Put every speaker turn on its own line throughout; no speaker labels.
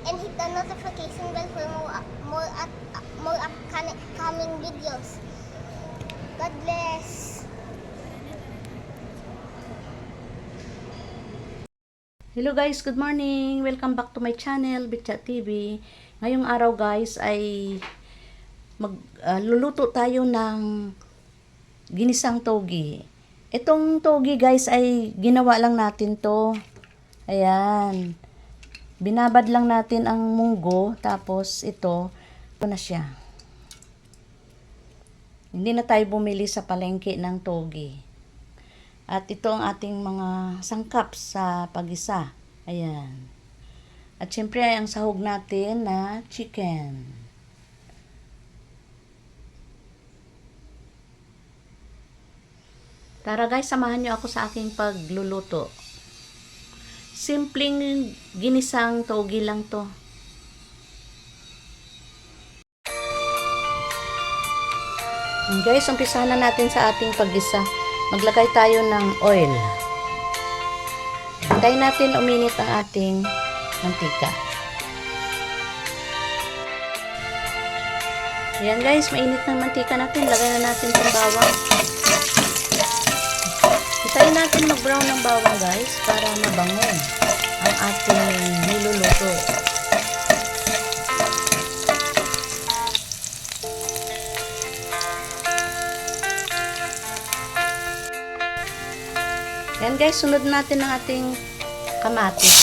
and hit the notification bell for more upcoming videos. God bless.
Hello guys, good morning! Welcome back to my channel, Bitchat TV. Ngayong araw guys ay luluto tayo ng ginisang togi. Itong togi guys ay ginawa lang natin to. Ayan. Binabad lang natin ang munggo, tapos ito na siya. Hindi na tayo bumili sa palengke ng togi. At ito ang ating mga sangkap sa pag-isa. Ayan. At syempre ay ang sahog natin na chicken. Tara guys, samahan nyo ako sa aking pagluluto. Simpleng ginisang togi lang to. And guys, umpisahan na natin sa ating paggisa. Maglagay tayo ng oil. Hintayin natin uminit ang ating mantika. Ayan guys, mainit ng mantika natin. Lagay na natin itong bawang. Hintayin natin mag-brown ng bawang guys para mabango ang ating niluluto. Ayan guys, sunod natin ang ating kamatis.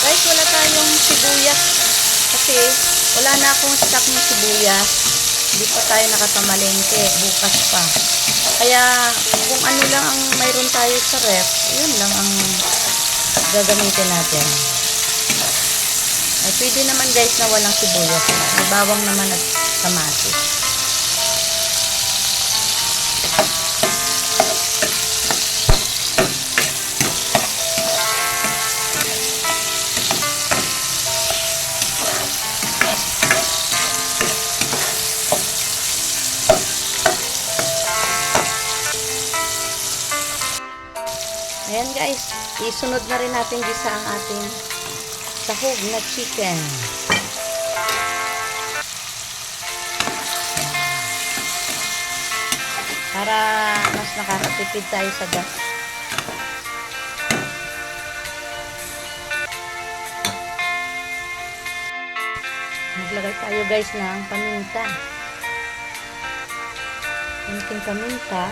Guys, wala tayong sibuyas kasi wala na akong stock ng sibuyas. Hindi pa tayo nakapamalengke, bukas pa. Kaya kung ano lang ang mayroon tayo sa ref, yun lang ang gagamitin natin. Ay pwede naman guys na walang sibuyas. May bawang naman at kamatis. Ayan guys, isunod na rin natin gisa ang ating sahog na chicken. Para mas nakakatipid tayo sa gas. Maglagay tayo guys ng paminta. Kunting paminta.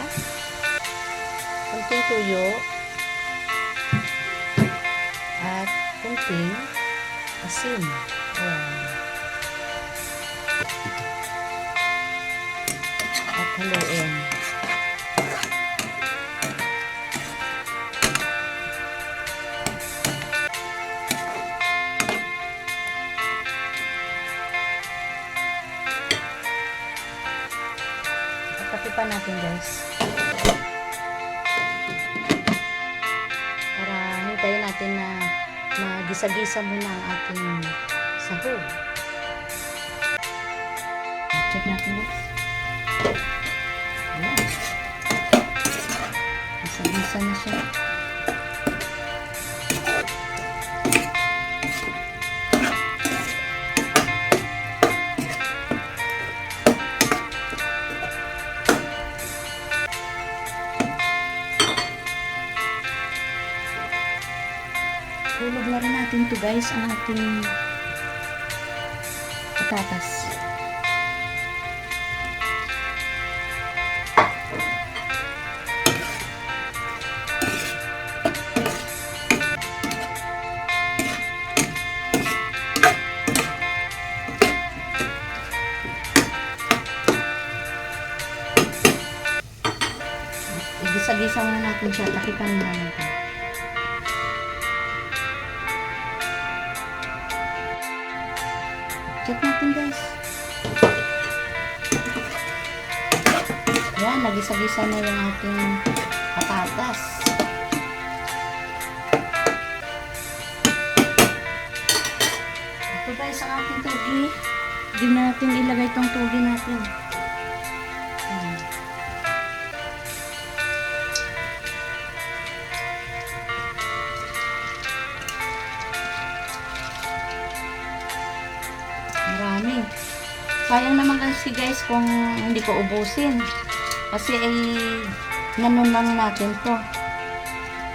Kunting tuyo. At kunting asin. Ayan. At haluin. At takipan natin guys. Para hintayin natin na magisa-gisa muna ang ating sahog. Check natin guys. Ayan. Gisa-gisa na siya. Hulog na rin natin to guys ang ating patatas. Igisa-gisa muna natin siya. Takipan na natin. Check natin guys. Yan, nagisa-gisa na yung ating patatas. Ito guys ang ating togi. Hindi natin ilagay itong togi natin. Yan. marami. Sayang naman kasi guys kung hindi ko ubusin. Kasi ay nanon lang natin to.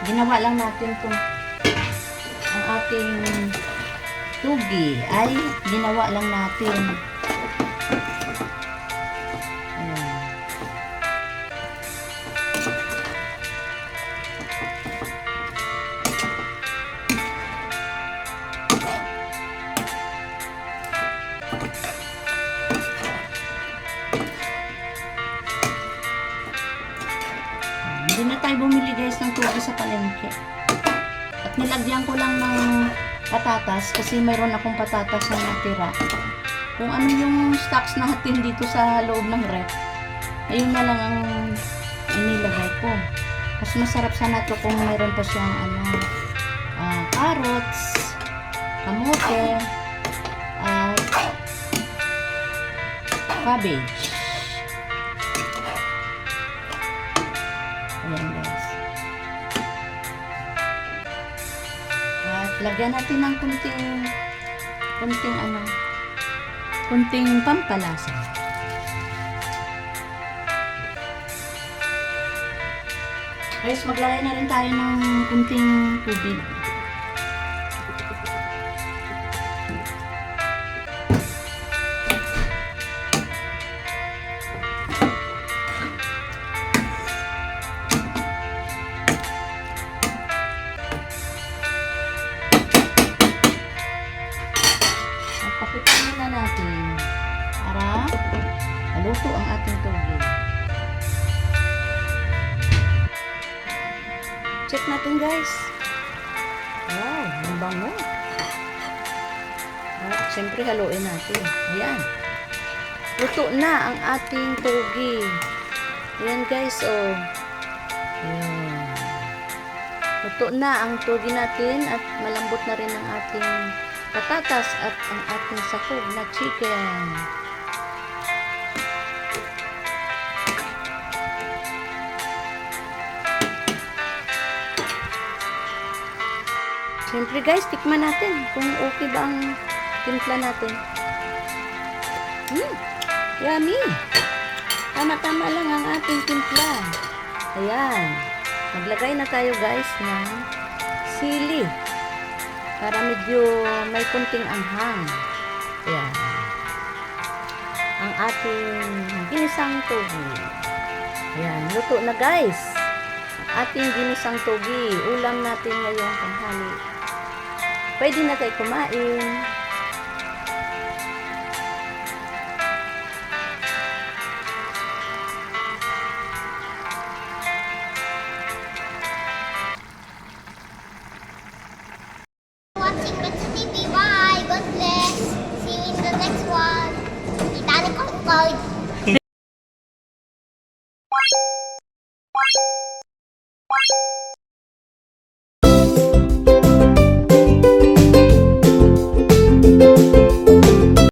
Ginawa lang natin to. Ang ating tugi ay ginawa lang natin. Ayan. Hindi na tayo bumili guys ng tugi sa palengke. At nilagyan ko lang ng patatas kasi mayroon akong patatas na natira. Kung ano yung stocks natin dito sa loob ng ref, ayun na lang ang inilagay ko. Mas masarap sana to kung mayroon pa siyang carrots, kamote, at cabbage. Ayan guys. At lagyan natin ng kunting pampalasa. Guys, maglagay na rin tayo ng kunting tubig. Pakitin na natin para maluto ang ating tubig. Check natin guys. Wow, ang bango. At syempre haluin natin. Ayan. Luto na ang ating tubig. Ayan guys, oh. Ayan. Luto na ang tubig natin at malambot na rin ang ating patatas at ang ating sakog na chicken. Siyempre guys, tikman natin kung okay ba ang timpla natin. Yummy! Tama-tama lang ang ating timpla. Ayan. Maglagay na tayo guys ng sili. Para medyo may kunting anghang. Ayan. Ang ating ginisang togi. Ayan. Luto na guys. Ang ating ginisang togi. Ulam natin ngayong tanghali. Pwede na tayo kumain.
Watching Metro TV. Bye. God bless. See you in the next one. Titanic Concord.